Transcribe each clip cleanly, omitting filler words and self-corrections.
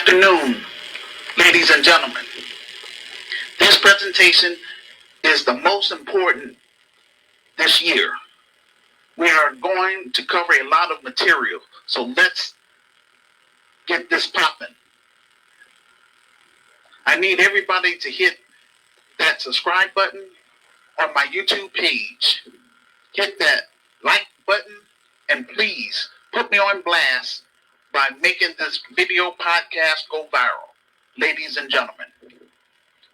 afternoon, ladies and gentlemen. This presentation is the most important this year. We are going to cover a lot of material, so let's get this popping. I need everybody to hit that subscribe button on my YouTube page. Hit that like button, and please put me on blast by making this video podcast go viral, ladies and gentlemen.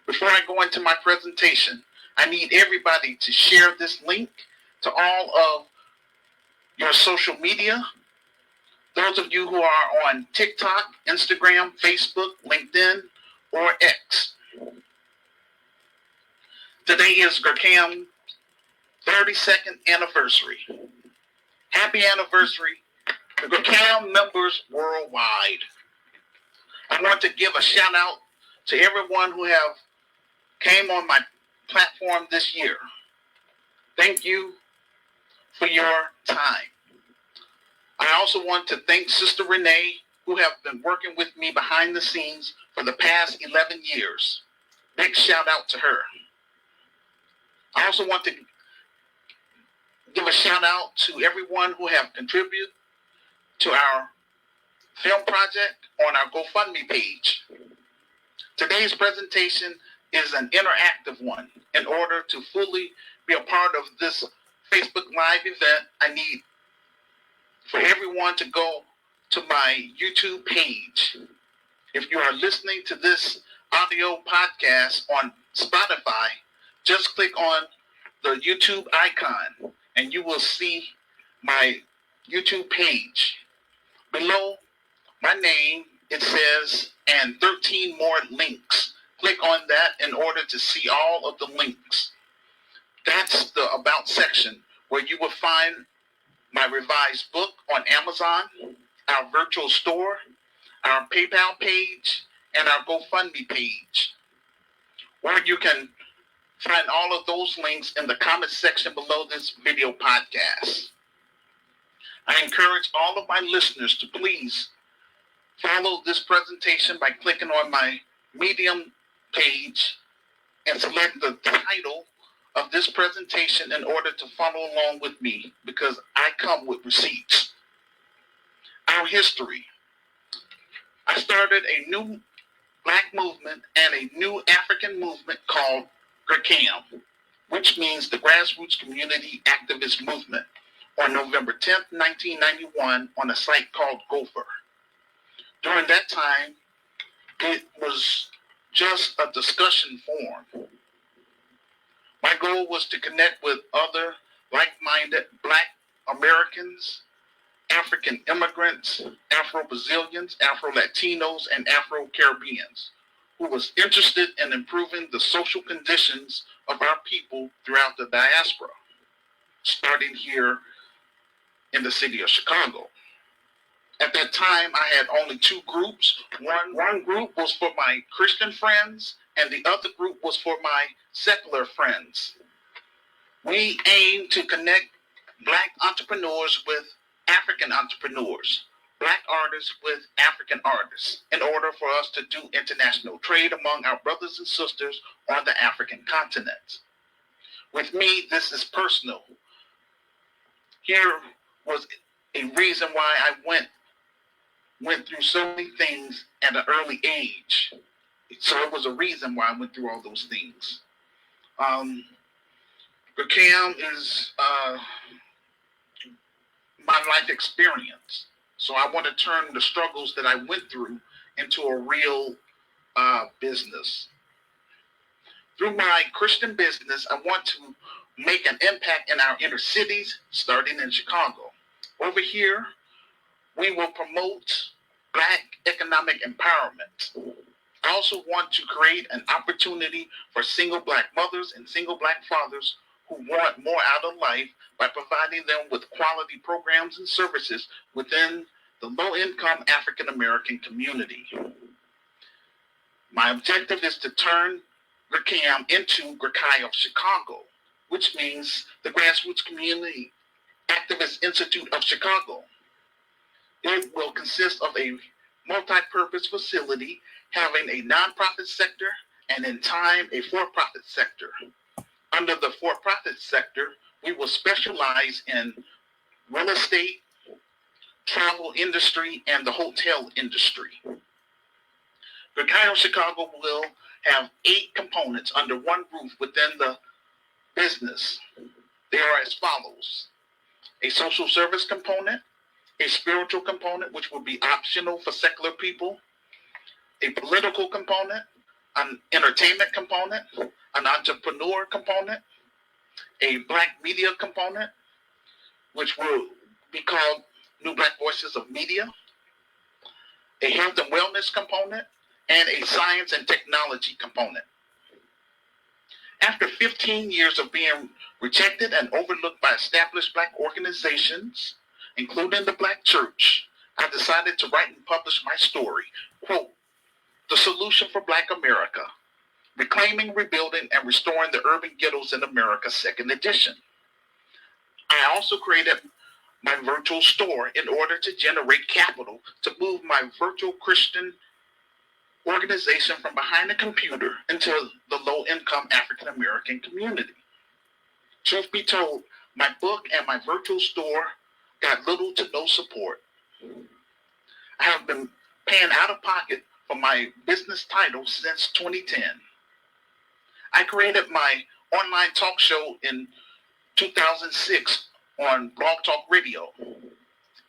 Before I go into my presentation, I need everybody to share this link to all of your social media. Those of you who are on TikTok, Instagram, Facebook, LinkedIn, or X. Today is GRCAM 32nd anniversary. Happy anniversary to GRCAM members worldwide. I want to give a shout out to everyone who have came on my platform this year. Thank you for your time. I also want to thank Sister Renee, who have been working with me behind the scenes for the past 11 years. Big shout out to her. I also want to give a shout out to everyone who have contributed to our film project on our GoFundMe page. Today's presentation is an interactive one. In order to fully be a part of this Facebook Live event, I need for everyone to go to my YouTube page. If you are listening to this audio podcast on Spotify, just click on the YouTube icon and you will see my YouTube page. Below my name, it says, and 13 more links. Click on that in order to see all of the links. That's the About section where you will find my revised book on Amazon, our virtual store, our PayPal page, and our GoFundMe page. Or you can find all of those links in the comment section below this video podcast. I encourage all of my listeners to please follow this presentation by clicking on my Medium page and select the title of this presentation in order to follow along with me, because I come with receipts. Our history. I started a new Black movement and a new African movement called GRCAM, which means the Grassroots Community Activist Movement, on November 10th, 1991 on a site called Gopher. During that time, it was just a discussion forum. My goal was to connect with other like-minded Black Americans, African immigrants, Afro-Brazilians, Afro-Latinos, and Afro-Caribbeans who was interested in improving the social conditions of our people throughout the diaspora, starting here in the city of Chicago. At that time, I had only two groups. One group was for my Christian friends, and the other group was for my secular friends. We aim to connect Black entrepreneurs with African entrepreneurs, Black artists with African artists, in order for us to do international trade among our brothers and sisters on the African continent. With me, this is personal. Here was a reason why I went through so many things at an early age. So it was a reason why I went through all those things. GRCAM is my life experience. So I want to turn the struggles that I went through into a real business. Through my Christian business, I want to make an impact in our inner cities, starting in Chicago. Over here, we will promote Black economic empowerment. I also want to create an opportunity for single Black mothers and single Black fathers who want more out of life by providing them with quality programs and services within the low-income African-American community. My objective is to turn GRCAM into GRCAI of Chicago, which means the Grassroots Community Activist Institute of Chicago. It will consist of a multi-purpose facility having a nonprofit sector and in time a for-profit sector. Under the for-profit sector, we will specialize in real estate, travel industry, and the hotel industry. GRCAM Chicago will have 8 components under one roof within the business. They are as follows: a social service component, a spiritual component, which will be optional for secular people, a political component, an entertainment component, an entrepreneur component, a black media component, which will be called New Black Voices of Media, a health and wellness component, and a science and technology component. After 15 years of being rejected and overlooked by established black organizations, including the Black Church, I decided to write and publish my story, quote, "The Solution for Black America, Reclaiming, Rebuilding, and Restoring the Urban Ghettos in America, 2nd edition." I also created my virtual store in order to generate capital to move my virtual Christian organization from behind a computer into the low-income African-American community. Truth be told, my book and my virtual store got little to no support. I have been paying out of pocket for my business title since 2010. I created my online talk show in 2006 on Blog Talk Radio.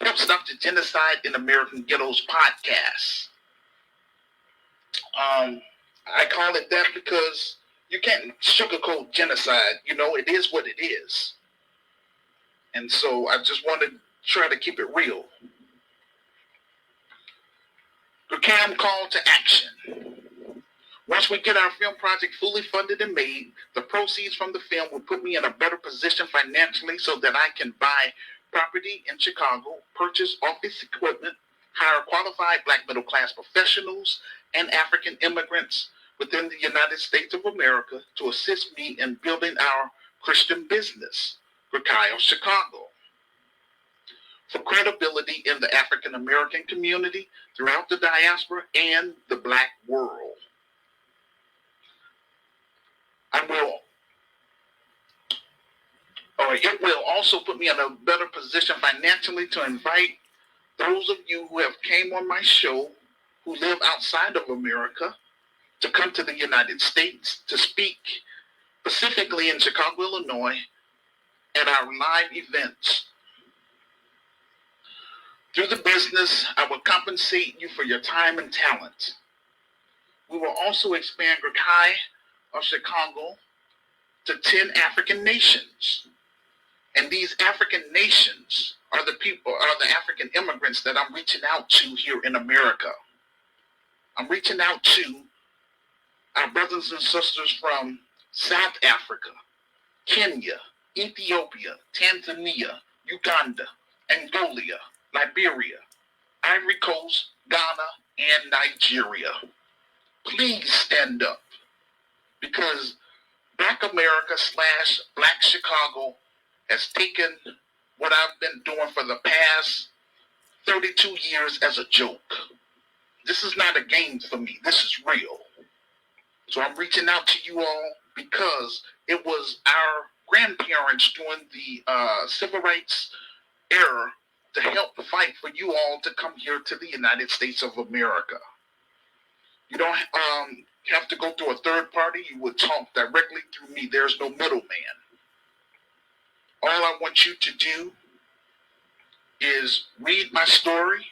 Help Stop the Genocide in American Ghettos podcast. I call it that because you can't sugarcoat genocide. You know, it is what it is. And so I just want to try to keep it real. GRCAM call to action. Once we get our film project fully funded and made, the proceeds from the film will put me in a better position financially so that I can buy property in Chicago, purchase office equipment, hire qualified black middle class professionals and African immigrants within the United States of America to assist me in building our Christian business, GRCAM Chicago, for credibility in the African American community throughout the diaspora and the black world. It will also put me in a better position financially to invite those of you who have came on my show who live outside of America to come to the United States to speak, specifically in Chicago, Illinois, at our live events. Through the business, I will compensate you for your time and talent. We will also expand GRCAM of Chicago to 10 African nations. And these African nations are the African immigrants that I'm reaching out to here in America. I'm reaching out to our brothers and sisters from South Africa, Kenya, Ethiopia, Tanzania, Uganda, Angola, Liberia, Ivory Coast, Ghana, and Nigeria. Please stand up, because Black America / Black Chicago has taken what I've been doing for the past 32 years as a joke. This is not a game for me. This is real. So I'm reaching out to you all because it was our grandparents during the civil rights era to help fight for you all to come here to the United States of America. You don't have to go through a third party. You would talk directly through me. There's no middleman. All I want you to do is read my story.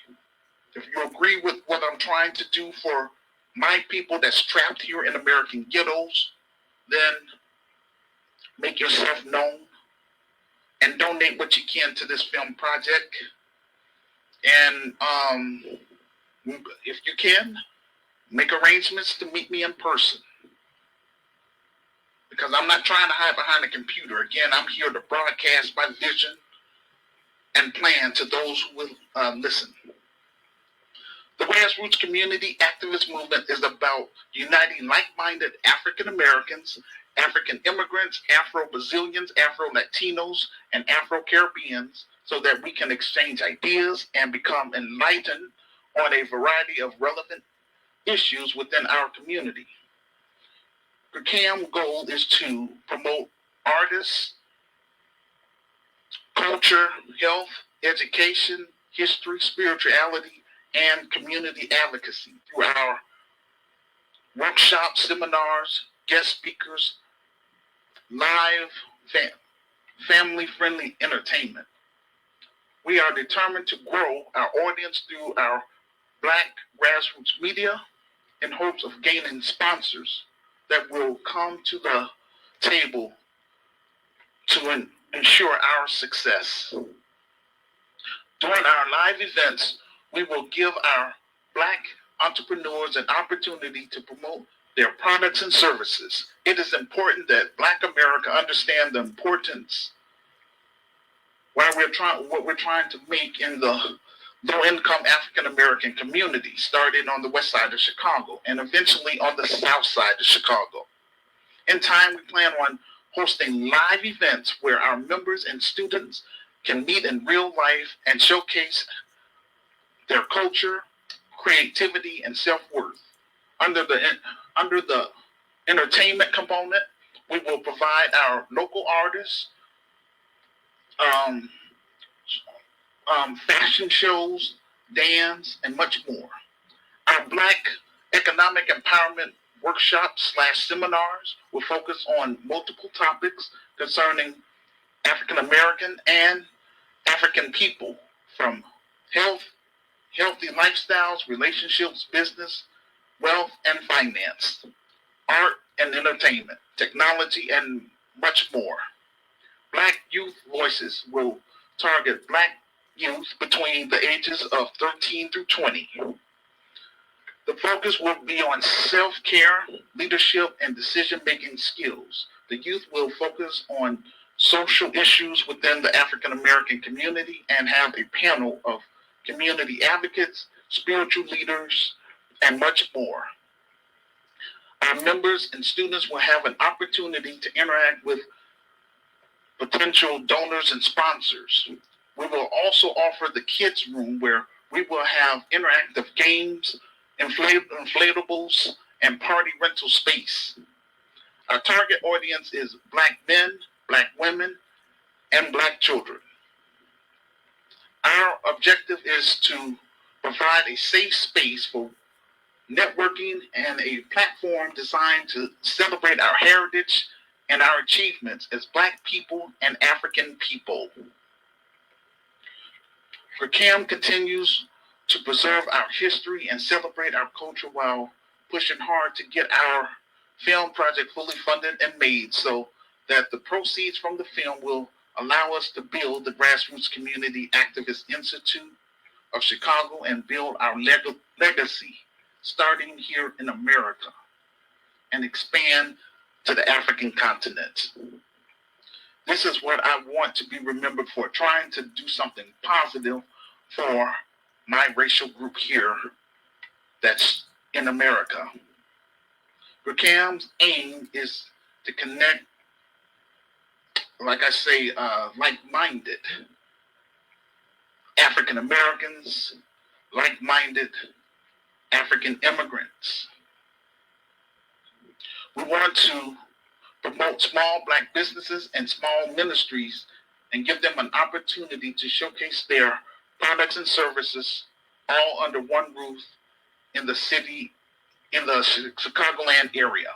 If you agree with what I'm trying to do for my people that's trapped here in American ghettos, then make yourself known and donate what you can to this film project. And if you can, make arrangements to meet me in person. Because I'm not trying to hide behind a computer. Again, I'm here to broadcast my vision and plan to those who will listen. The grassroots community activist movement is about uniting like-minded African Americans, African immigrants, Afro-Brazilians, Afro-Latinos, and Afro-Caribbeans so that we can exchange ideas and become enlightened on a variety of relevant issues within our community. GRCAM goal is to promote artists, culture, health, education, history, spirituality, and community advocacy through our workshops, seminars, guest speakers, live family-friendly entertainment. We are determined to grow our audience through our Black grassroots media in hopes of gaining sponsors that will come to the table to ensure our success. During our live events, we will give our Black entrepreneurs an opportunity to promote their products and services. It is important that Black America understand the importance what we're trying to make in the low-income African American community, starting on the west side of Chicago and eventually on the south side of Chicago. In time, we plan on hosting live events where our members and students can meet in real life and showcase their culture, creativity, and self-worth. Under the entertainment component, we will provide our local artists, fashion shows, dance, and much more. Our Black economic empowerment workshops / seminars will focus on multiple topics concerning African American and African people, from healthy lifestyles, relationships, business, wealth and finance, art and entertainment, technology, and much more. Black youth voices will target Black youth between the ages of 13 through 20. The focus will be on self-care, leadership, and decision-making skills. The youth will focus on social issues within the African American community and have a panel of community advocates, spiritual leaders, and much more. Our members and students will have an opportunity to interact with potential donors and sponsors. We will also offer the kids' room where we will have interactive games, inflatables, and party rental space. Our target audience is Black men, Black women, and Black children. Our objective is to provide a safe space for networking and a platform designed to celebrate our heritage and our achievements as Black people and African people. GRCAM continues to preserve our history and celebrate our culture while pushing hard to get our film project fully funded and made so that the proceeds from the film will allow us to build the Grassroots Community Activist Institute of Chicago and build our legacy, starting here in America, and expand to the African continent. This is what I want to be remembered for, trying to do something positive for my racial group here that's in America. GRCAM's aim is to connect, like I say, like-minded African Americans, like-minded African immigrants. We want to promote small Black businesses and small ministries and give them an opportunity to showcase their products and services all under one roof in the city, in the Chicagoland area.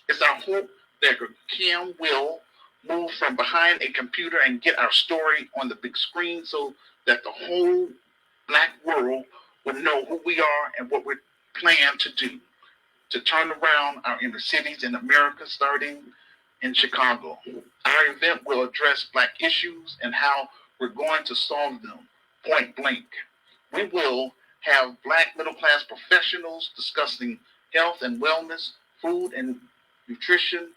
It's our hope that GRCAM will move from behind a computer and get our story on the big screen so that the whole Black world will know who we are and what we plan to do to turn around our inner cities in America, starting in Chicago. Our event will address Black issues and how we're going to solve them point blank. We will have Black middle-class professionals discussing health and wellness, food and nutrition,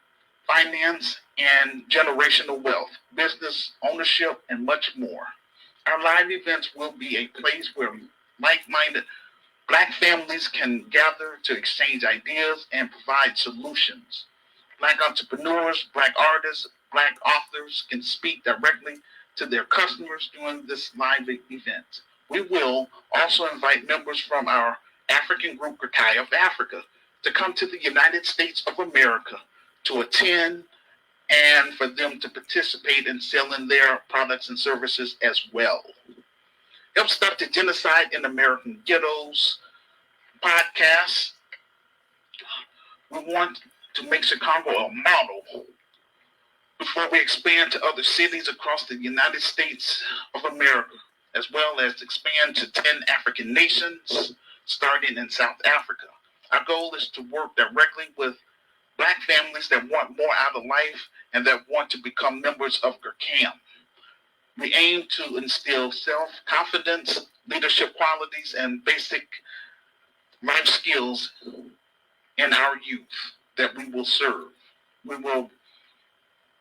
finance and generational wealth, business ownership, and much more. Our live events will be a place where like-minded Black families can gather to exchange ideas and provide solutions. Black entrepreneurs, Black artists, Black authors can speak directly to their customers during this live event. We will also invite members from our African group, GRCAM of Africa, to come to the United States of America to attend and for them to participate in selling their products and services as well. Help Stop the Genocide in American Ghettos podcast. We want to make Chicago a model before we expand to other cities across the United States of America, as well as expand to 10 African nations, starting in South Africa. Our goal is to work directly with Black families that want more out of life and that want to become members of GRCAM. We aim to instill self-confidence, leadership qualities, and basic life skills in our youth that we will serve. We will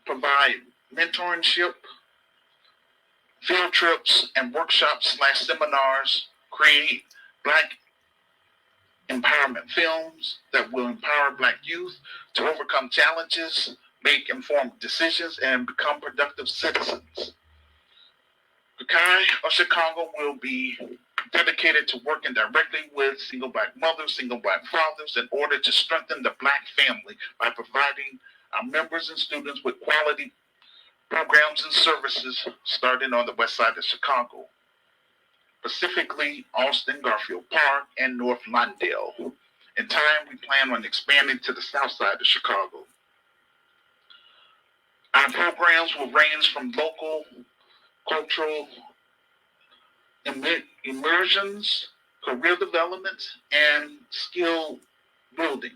provide mentorship, field trips, and workshops/seminars, create Black empowerment films that will empower Black youth to overcome challenges, make informed decisions, and become productive citizens. GRCAM of Chicago will be dedicated to working directly with single Black mothers, single Black fathers in order to strengthen the Black family by providing our members and students with quality programs and services starting on the west side of Chicago, specifically Austin, Garfield Park, and North Lawndale. In time, we plan on expanding to the south side of Chicago. Our programs will range from local cultural immersions, career development, and skill building.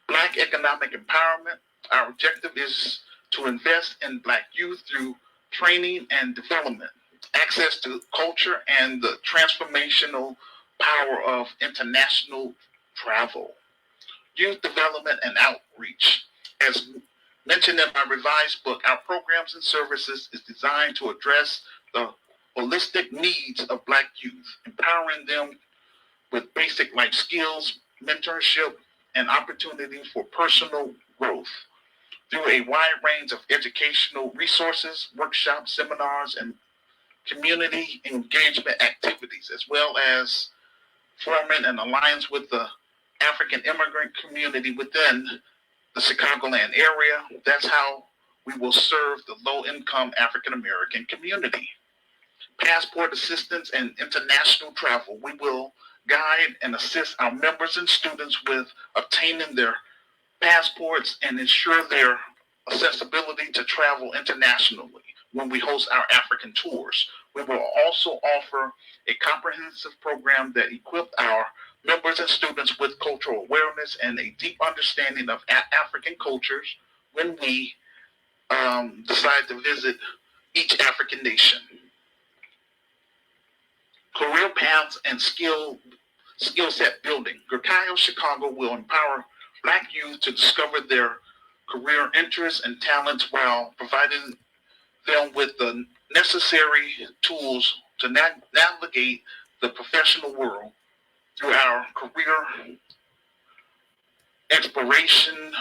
Black economic empowerment. Our objective is to invest in Black youth through training and development, access to culture, and the transformational power of international travel. Youth development and outreach. As mentioned in my revised book, our programs and services is designed to address the holistic needs of Black youth, empowering them with basic life skills, mentorship, and opportunities for personal growth through a wide range of educational resources, workshops, seminars, and community engagement activities, as well as forming an alliance with the African immigrant community within the Chicagoland area. That's how we will serve the low-income African American community. Passport assistance and international travel. We will guide and assist our members and students with obtaining their passports and ensure their accessibility to travel internationally when we host our African tours. We will also offer a comprehensive program that equips our members and students with cultural awareness and a deep understanding of African cultures when we decide to visit each African nation. Career paths and skill set building. GRCAM of Chicago will empower Black youth to discover their career interests and talents while providing them with the necessary tools to navigate the professional world through our career exploration,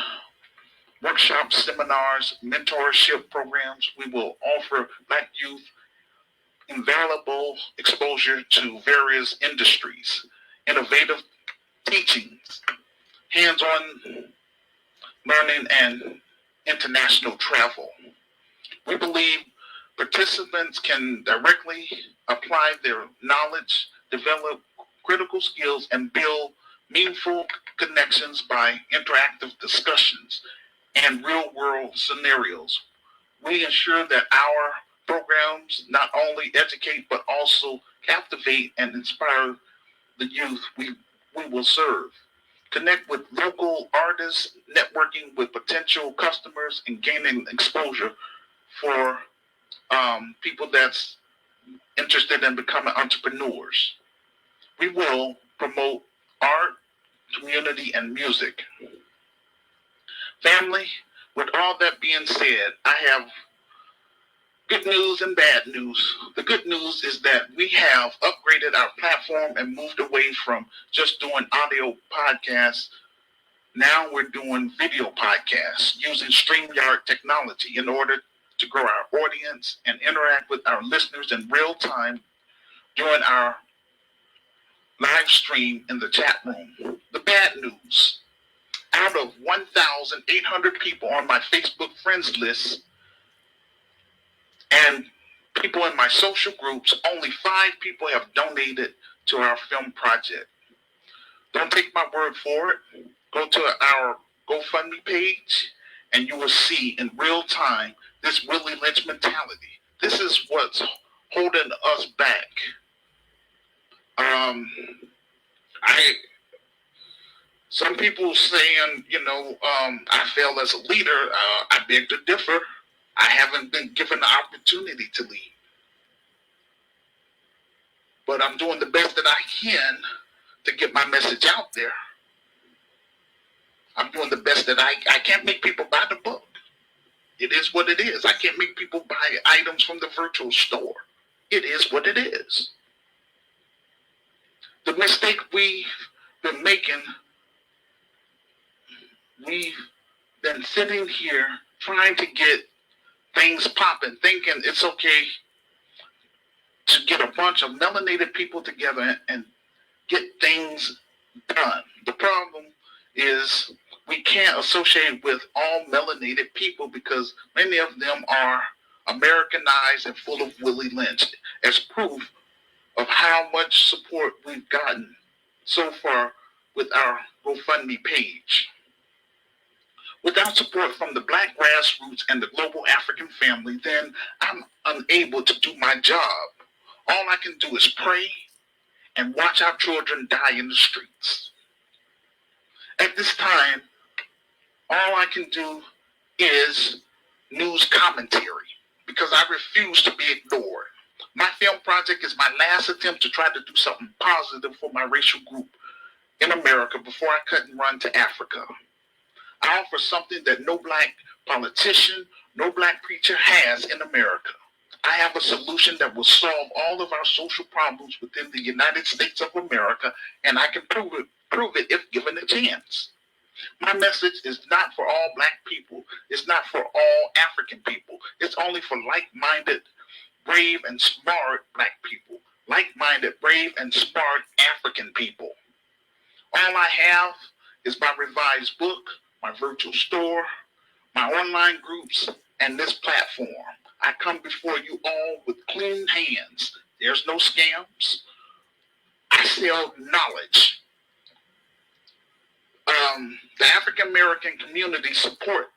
workshops, seminars, mentorship programs. We will offer Black youth invaluable exposure to various industries, innovative teachings, hands-on learning, and international travel. We believe participants can directly apply their knowledge, develop critical skills, and build meaningful connections by interactive discussions and real-world scenarios. We ensure that our programs not only educate but also captivate and inspire the youth we will serve. Connect with local artists, networking with potential customers, and gaining exposure for people that's interested in becoming entrepreneurs. We will promote art, community, and music. Family, with all that being said, I have good news and bad news. The good news is that we have upgraded our platform and moved away from just doing audio podcasts. Now we're doing video podcasts using StreamYard technology in order to grow our audience and interact with our listeners in real time during our live stream in the chat room. The bad news: out of 1,800 people on my Facebook friends list and people in my social groups, only 5 people have donated to our film project. Don't take my word for it. Go to our GoFundMe page and you will see in real time this Willie Lynch mentality. This is what's holding us back. Some people saying, I fail as a leader. I beg to differ. I haven't been given the opportunity to lead. But I'm doing the best that I can to get my message out there. I'm doing the best that I can't make people buy the book. It is what it is. I can't make people buy items from the virtual store. It is what it is. The mistake we've been making, we've been sitting here trying to get things popping, thinking it's okay to get a bunch of melanated people together and get things done. The problem is we can't associate with all melanated people because many of them are Americanized and full of Willie Lynch, as proof of how much support we've gotten so far with our GoFundMe page. Without support from the Black grassroots and the global African family, then I'm unable to do my job. All I can do is pray and watch our children die in the streets. At this time, all I can do is news commentary because I refuse to be ignored. My film project is my last attempt to try to do something positive for my racial group in America before I cut and run to Africa. I offer something that no black politician, no black preacher has in America. I have a solution that will solve all of our social problems within the United States of America, and I can prove it if given a chance. My message is not for all black people. It's not for all African people. It's only for like-minded, brave, and smart black people. Like-minded, brave, and smart African people. All I have is my revised book, my virtual store, my online groups, and this platform. I come before you all with clean hands. There's no scams. I sell knowledge. The African American community support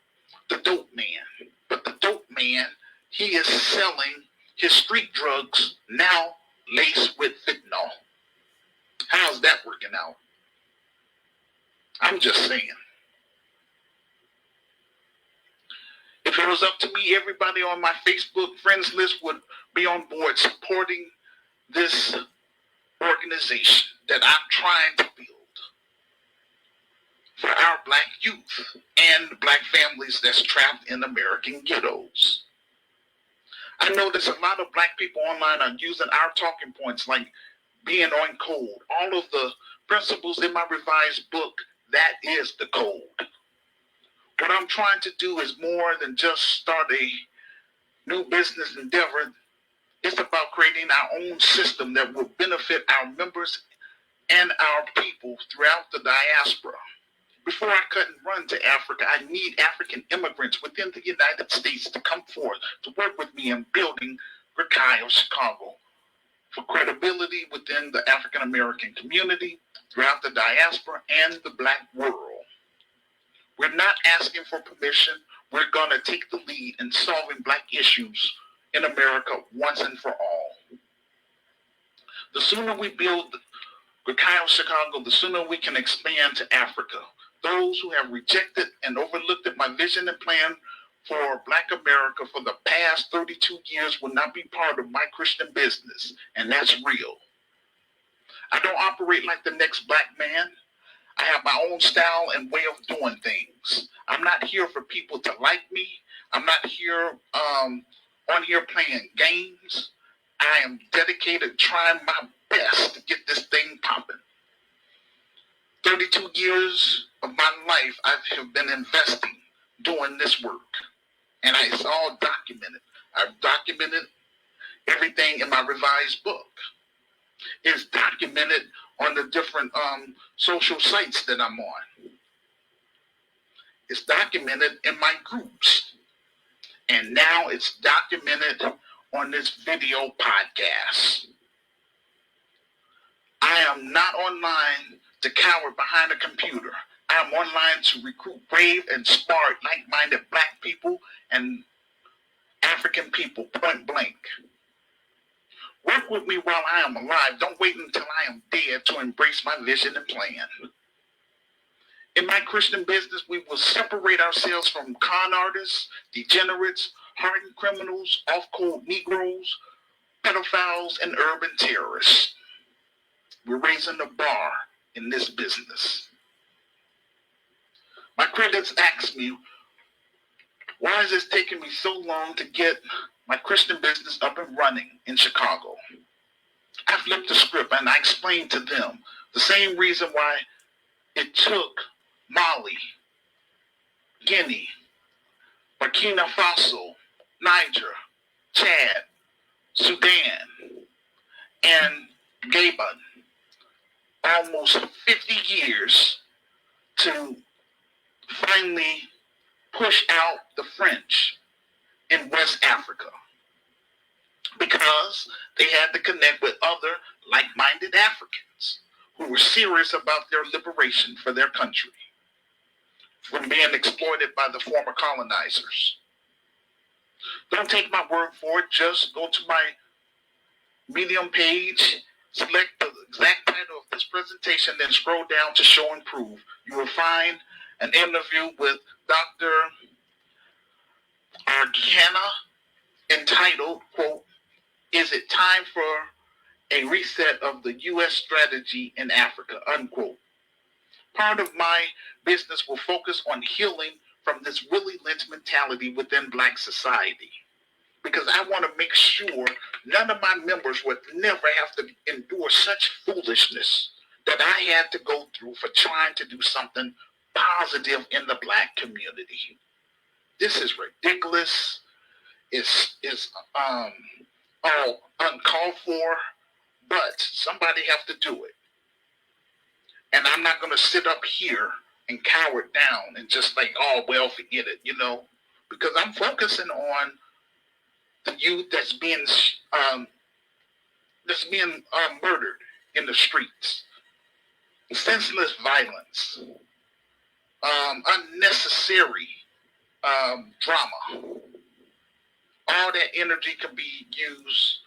the dope man, but the dope man, he is selling his street drugs now laced with fentanyl. How's that working out? I'm just saying. If it was up to me, everybody on my Facebook friends list would be on board supporting this organization that I'm trying to build for our black youth and black families that's trapped in American ghettos. I notice a lot of black people online are using our talking points like being on code. All of the principles in my revised book, that is the code. What I'm trying to do is more than just start a new business endeavor. It's about creating our own system that will benefit our members and our people throughout the diaspora. Before I cut and run to Africa, I need African immigrants within the United States to come forth to work with me in building GRCAM Chicago for credibility within the African American community, throughout the diaspora, and the black world. We're not asking for permission. We're going to take the lead in solving black issues in America once and for all. The sooner we build GRCAM Chicago, the sooner we can expand to Africa. Those who have rejected and overlooked my vision and plan for Black America for the past 32 years will not be part of my Christian business, and that's real. I don't operate like the next black man. I have my own style and way of doing things. I'm not here for people to like me. I'm not here on here playing games. I am dedicated, trying my best to get this thing popping. 32 years of my life I have been investing doing this work, and it's all documented. I've documented everything in my revised book. It's documented on the different social sites that I'm on. It's documented in my groups. And now it's documented on this video podcast. I am not online to cower behind a computer. I am online to recruit brave and smart, like-minded Black people and African people, point blank. Work with me while I am alive. Don't wait until I am dead to embrace my vision and plan. In my Christian business, we will separate ourselves from con artists, degenerates, hardened criminals, off-code Negroes, pedophiles, and urban terrorists. We're raising the bar in this business. My critics ask me, why is this taking me so long to get my Christian business up and running in Chicago? I flipped the script and I explained to them the same reason why it took Mali, Guinea, Burkina Faso, Niger, Chad, Sudan, and Gabon almost 50 years to finally push out the French in West Africa, because they had to connect with other like-minded Africans who were serious about their liberation for their country from being exploited by the former colonizers. Don't take my word for it. Just go to my Medium page, select the exact title of this presentation, then scroll down to show and prove. You will find an interview with Dr. Argana entitled, quote, "Is it time for a reset of the U.S. strategy in Africa," unquote. Part of my business will focus on healing from this Willie Lynch mentality within Black society, because I want to make sure none of my members would never have to endure such foolishness that I had to go through for trying to do something positive in the Black community. This is ridiculous. It's all uncalled for, but somebody have to do it. And I'm not going to sit up here and cower down and just like, oh, well, forget it, because I'm focusing on the youth that's being murdered in the streets. Senseless violence, unnecessary drama. All that energy can be used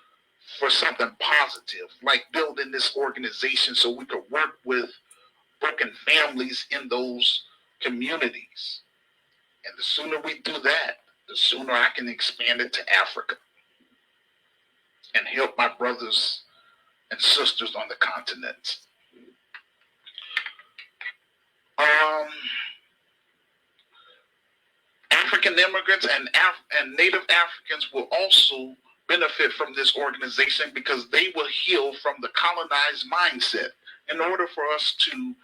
for something positive, like building this organization so we could work with broken families in those communities. And the sooner we do that, the sooner I can expand it to Africa and help my brothers and sisters on the continent. African immigrants and Native Africans will also benefit from this organization, because they will heal from the colonized mindset in order for us to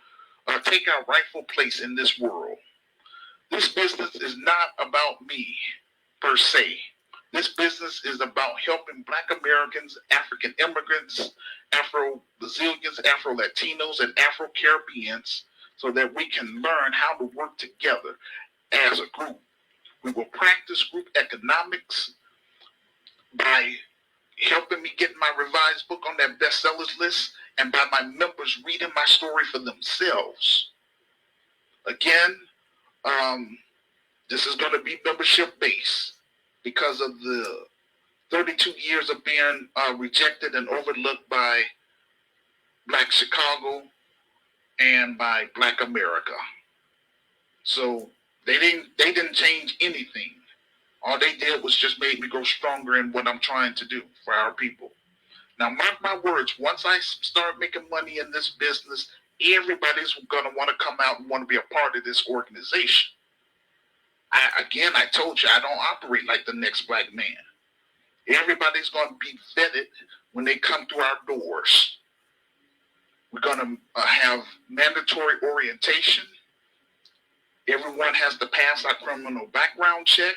take our rightful place in this world. This business is not about me per se. This business is about helping Black Americans, African immigrants, Afro-Brazilians, Afro-Latinos, and Afro-Caribbeans, so that we can learn how to work together as a group. We will practice group economics by helping me get my revised book on that bestsellers list, and by my members reading my story for themselves. Again, this is going to be membership based because of the 32 years of being rejected and overlooked by Black Chicago and by Black America. So they didn't change anything. All they did was just make me grow stronger in what I'm trying to do for our people. Now, mark my words, once I start making money in this business, everybody's going to want to come out and want to be a part of this organization. I told you, I don't operate like the next Black man. Everybody's going to be vetted when they come through our doors. We're going to have mandatory orientation. Everyone has to pass our criminal background check,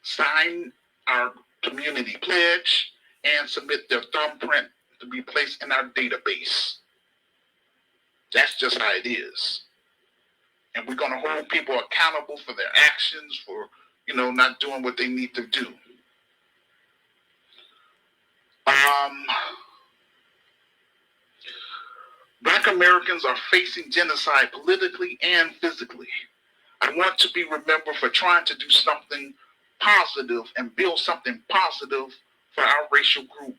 sign our community pledge, and submit their thumbprint to be placed in our database. That's just how it is. And we're going to hold people accountable for their actions, for, not doing what they need to do. Black Americans are facing genocide politically and physically. I want to be remembered for trying to do something positive and build something positive for our racial group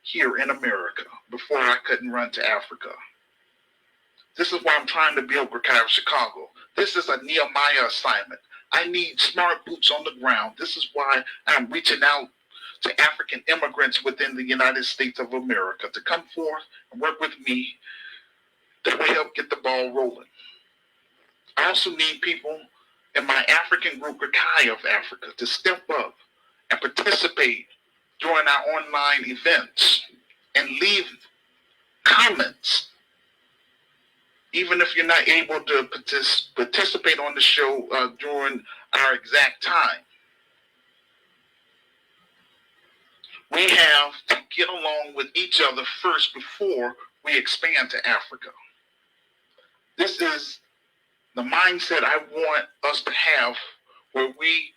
here in America before I couldn't run to Africa. This is why I'm trying to build GRCAM Chicago. This is a Nehemiah assignment. I need smart boots on the ground. This is why I'm reaching out to African immigrants within the United States of America to come forth and work with me that will help get the ball rolling. I also need people in my African group, GRCAM of Africa, to step up and participate during our online events and leave comments. Even if you're not able to participate on the show during our exact time. We have to get along with each other first before we expand to Africa. This is the mindset I want us to have, where we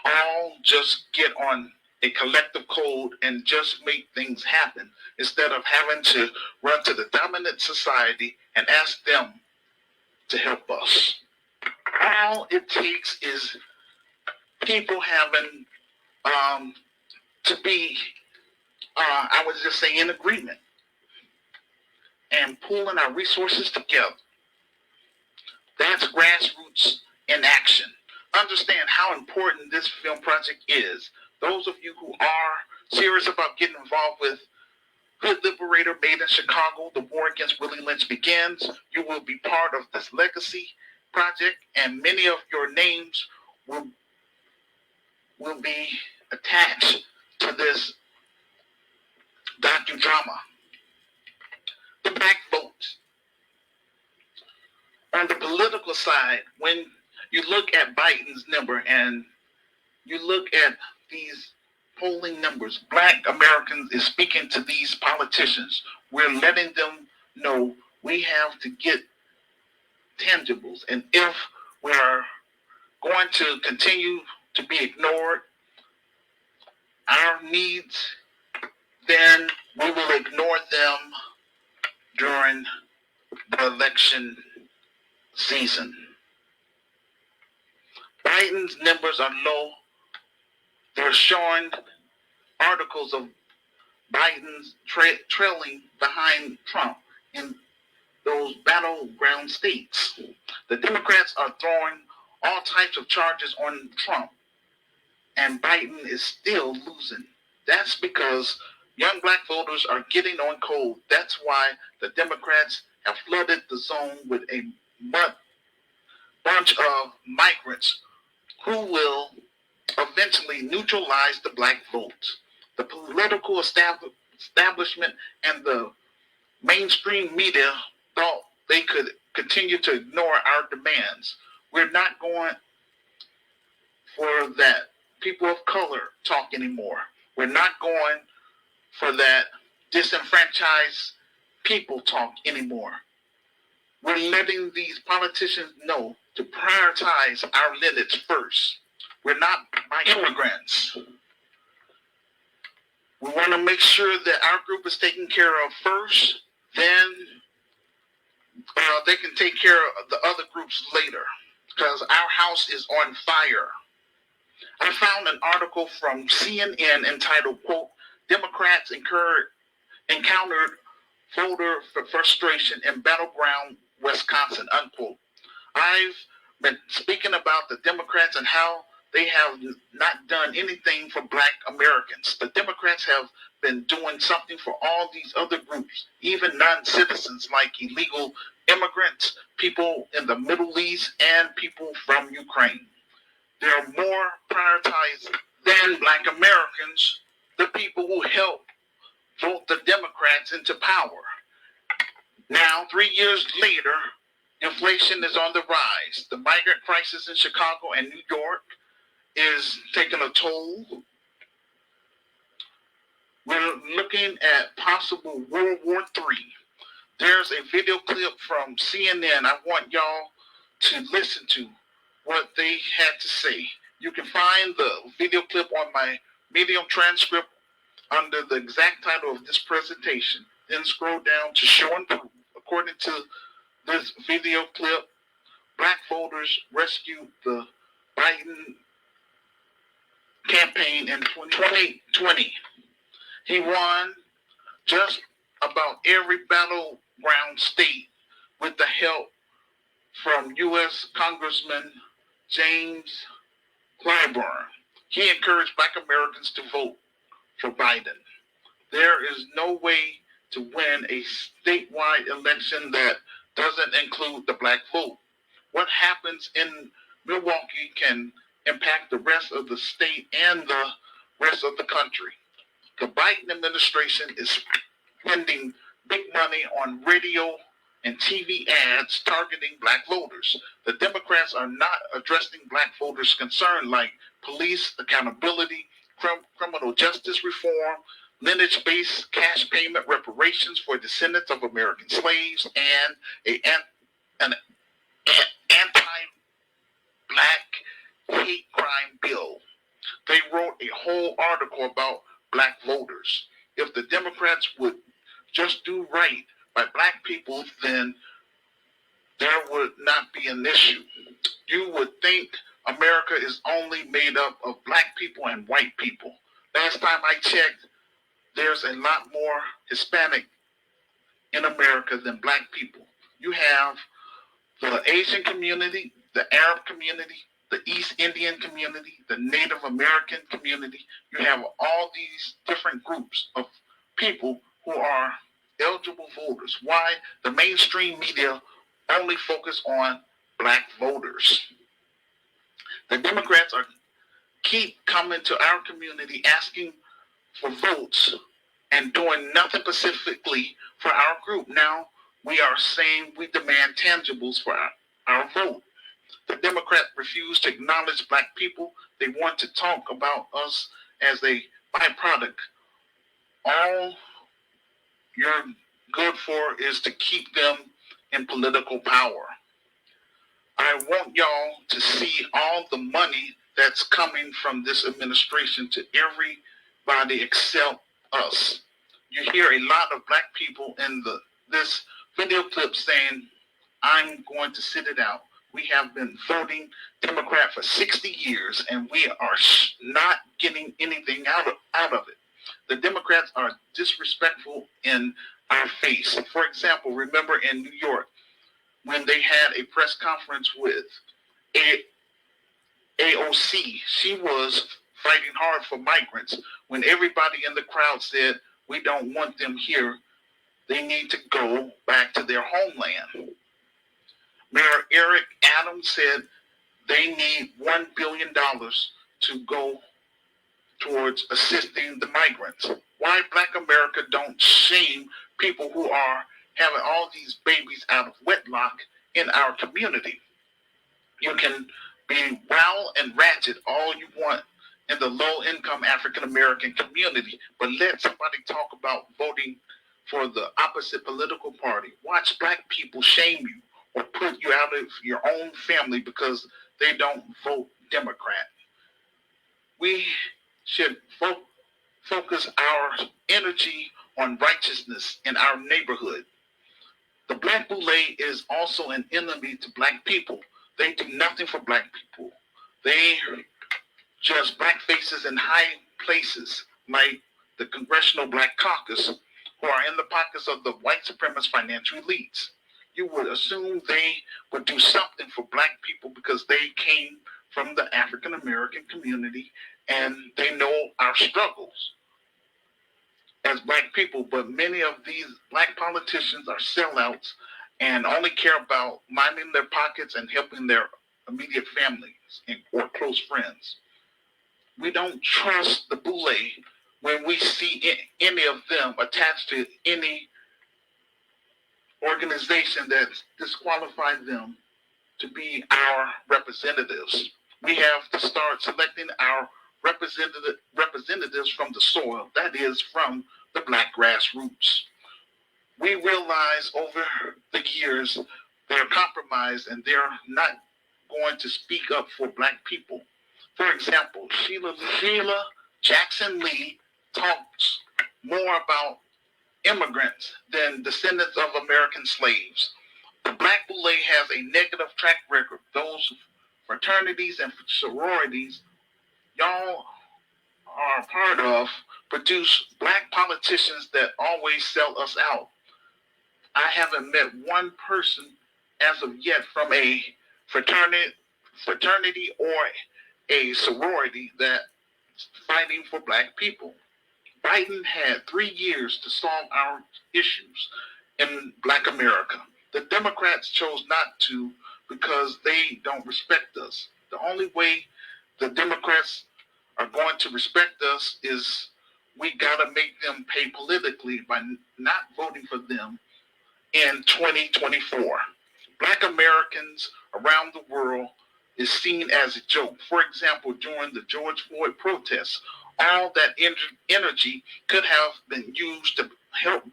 all just get on a collective code and just make things happen, instead of having to run to the dominant society and ask them to help us. All it takes is people having to be, I would just say, in agreement and pulling our resources together. That's grassroots in action. Understand how important this film project is. Those of you who are serious about getting involved with Hood Liberator Made in Chicago, the war against Willie Lynch begins. You will be part of this legacy project, and many of your names will be attached to this docudrama. The Black Vote. On the political side, when you look at Biden's number and you look at these polling numbers, Black Americans is speaking to these politicians. We're letting them know we have to get tangibles. And if we're going to continue to be ignored, our needs, then we will ignore them during the election season. Biden's numbers are low. They're showing articles of Biden's trailing behind Trump in those battleground states. The Democrats are throwing all types of charges on Trump, and Biden is still losing. That's because young Black voters are getting on code. That's why the Democrats have flooded the zone with a bunch of migrants who will eventually neutralize the Black vote. The political establishment and the mainstream media thought they could continue to ignore our demands. We're not going for that people of color talk anymore. We're not going for that disenfranchised people talk anymore. We're letting these politicians know to prioritize our lineage first. We're not by immigrants. We want to make sure that our group is taken care of first, then they can take care of the other groups later, because our house is on fire. I found an article from CNN entitled, quote, Democrats encountered voter frustration in battleground Wisconsin, unquote. I've been speaking about the Democrats and how they have not done anything for Black Americans. The Democrats have been doing something for all these other groups, even non-citizens like illegal immigrants, people in the Middle East, and people from Ukraine. They're more prioritized than Black Americans, the people who help vote the Democrats into power. Now, 3 years later, inflation is on the rise. The migrant crisis in Chicago and New York is taking a toll. We're looking at possible World War III. There's a video clip from CNN. I want y'all to listen to what they had to say. You can find the video clip on my Medium transcript under the exact title of this presentation. Then scroll down to Show and Prove. According to this video clip, black voters rescued the Biden campaign in 2020. He won just about every battleground state with the help from U.S. Congressman James Clyburn. He encouraged black Americans to vote for Biden. There is no way to win a statewide election that doesn't include the black vote. What happens in Milwaukee can impact the rest of the state and the rest of the country. The Biden administration is spending big money on radio and TV ads targeting black voters. The Democrats are not addressing black voters' concerns like police accountability, criminal justice reform, lineage-based cash payment reparations for descendants of American slaves, and an anti-black hate crime bill. They wrote a whole article about black voters. If the Democrats would just do right by black people, then there would not be an issue. You would think America is only made up of black people and white people. Last time I checked, there's a lot more Hispanic in America than black people. You have the Asian community, the Arab community, the East Indian community, the Native American community. You have all these different groups of people who are eligible voters. Why? The mainstream media only focus on black voters. The Democrats keep coming to our community asking for votes and doing nothing specifically for our group. Now we are saying we demand tangibles for our vote. The Democrats refuse to acknowledge black people. They want to talk about us as a byproduct. All you're good for is to keep them in political power. I want y'all to see all the money that's coming from this administration to everybody except us. You hear a lot of black people in this video clip saying, I'm going to sit it out. We have been voting Democrat for 60 years, and we are not getting anything out of it. The Democrats are disrespectful in our face. For example, remember in New York, when they had a press conference with AOC, she was fighting hard for migrants. When everybody in the crowd said, we don't want them here, they need to go back to their homeland. Mayor Eric Adams said they need $1 billion to go towards assisting the migrants. Why Black America don't shame people who are having all these babies out of wedlock in our community? You can be wild and ratchet all you want in the low-income African-American community, but let somebody talk about voting for the opposite political party. Watch black people shame you or put you out of your own family because they don't vote Democrat. We should focus our energy on righteousness in our neighborhood. The Black Boule is also an enemy to black people. They do nothing for black people. They just black faces in high places like the Congressional Black Caucus who are in the pockets of the white supremacist financial elites. You would assume they would do something for black people because they came from the African American community and they know our struggles as black people, but many of these black politicians are sellouts and only care about minding their pockets and helping their immediate families or close friends. We don't trust the Boule when we see any of them attached to any organization that disqualified them to be our representatives. We have to start selecting our representatives from the soil, that is, from the black grassroots. We realize over the years they're compromised and they're not going to speak up for black people. For example, Sheila Jackson Lee talks more about immigrants than descendants of American slaves. The Black Boule has a negative track record. Those fraternities and sororities y'all are a part of produce black politicians that always sell us out. I haven't met one person as of yet from a fraternity or a sorority that's fighting for black people. Biden had 3 years to solve our issues in black America. The Democrats chose not to because they don't respect us. The only way the Democrats are going to respect us is we got to make them pay politically by not voting for them in 2024. Black Americans around the world is seen as a joke. For example, during the George Floyd protests, all that energy could have been used to help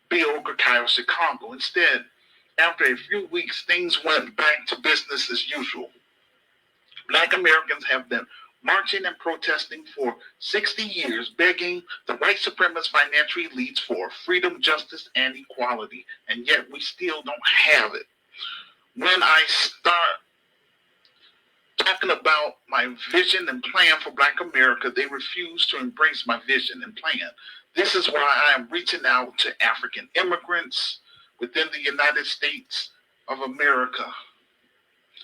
build Chicago. Instead, after a few weeks, things went back to business as usual. Black Americans have been marching and protesting for 60 years, begging the white supremacist financial elites for freedom, justice, and equality, and yet we still don't have it. When I start talking about my vision and plan for Black America, they refuse to embrace my vision and plan. This is why I am reaching out to African immigrants within the United States of America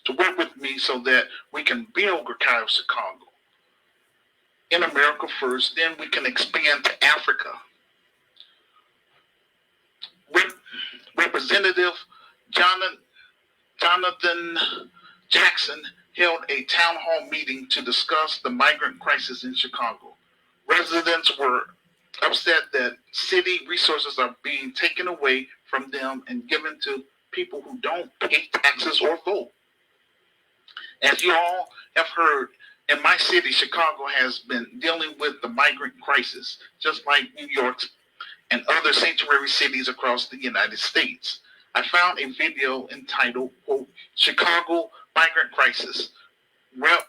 to work with me so that we can build Chicago in America first, then we can expand to Africa. Representative Jonathan Jackson held a town hall meeting to discuss the migrant crisis in Chicago. Residents were upset that city resources are being taken away from them and given to people who don't pay taxes or vote. As you all have heard, in my city, Chicago has been dealing with the migrant crisis, just like New York and other sanctuary cities across the United States. I found a video entitled, quote, Chicago Migrant Crisis. Rep.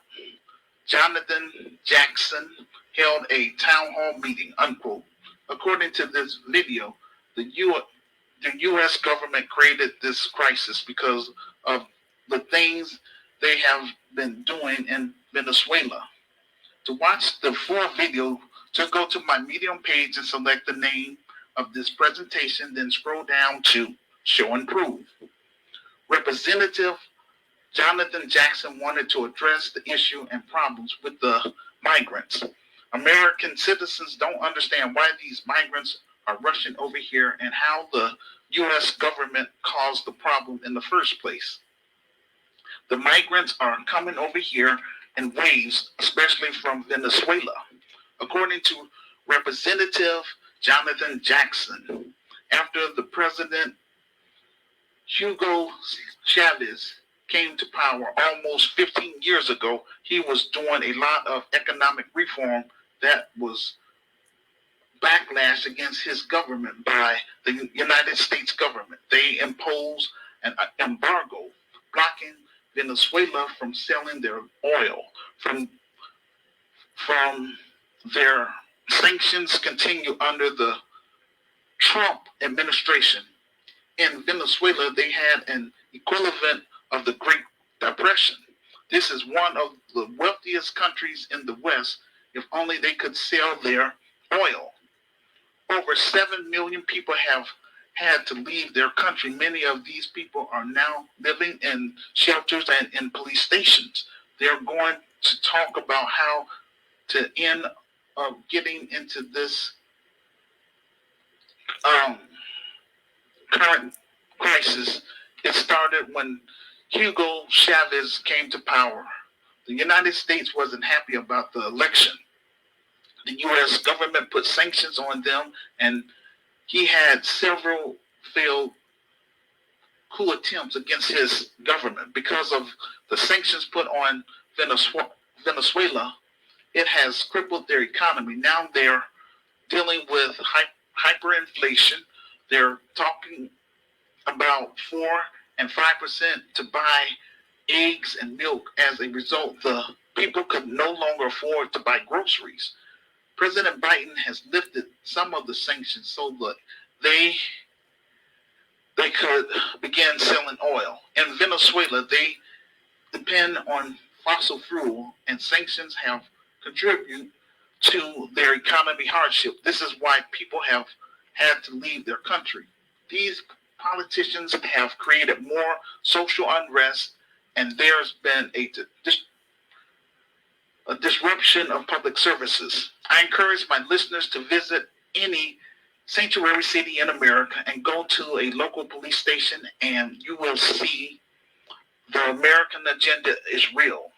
Jonathan Jackson held a town hall meeting, unquote. According to this video, the U.S. government created this crisis because of the things they have been doing in Venezuela. To watch the full video, just go to my Medium page and select the name of this presentation, then scroll down to Show and Prove. Representative Jonathan Jackson wanted to address the issue and problems with the migrants. American citizens don't understand why these migrants are rushing over here and how the U.S. government caused the problem in the first place. The migrants are coming over here in waves, especially from Venezuela. According to Representative Jonathan Jackson, after the President Hugo Chavez came to power almost 15 years ago, he was doing a lot of economic reform that was backlash against his government by the United States government. They imposed an embargo blocking Venezuela from selling their oil. From their sanctions continue under the Trump administration. In Venezuela, they had an equivalent of the Great Depression. This is one of the wealthiest countries in the West, if only they could sell their oil. Over 7 million people have had to leave their country. Many of these people are now living in shelters and in police stations. They're going to talk about how to end up getting into this current crisis. It started when Hugo Chavez came to power. The United States wasn't happy about the election. The U.S. government put sanctions on them, and he had several failed coup attempts against his government. Because of the sanctions put on Venezuela, it has crippled their economy. Now they're dealing with hyperinflation. They're talking about 4 and 5% to buy eggs and milk. As a result, the people could no longer afford to buy groceries. President Biden has lifted some of the sanctions so that they could begin selling oil. In Venezuela, they depend on fossil fuel, and sanctions have contributed to their economy hardship. This is why people have had to leave their country. These politicians have created more social unrest, and there's been a disruption of public services. I encourage my listeners to visit any sanctuary city in America and go to a local police station, and you will see the American agenda is real.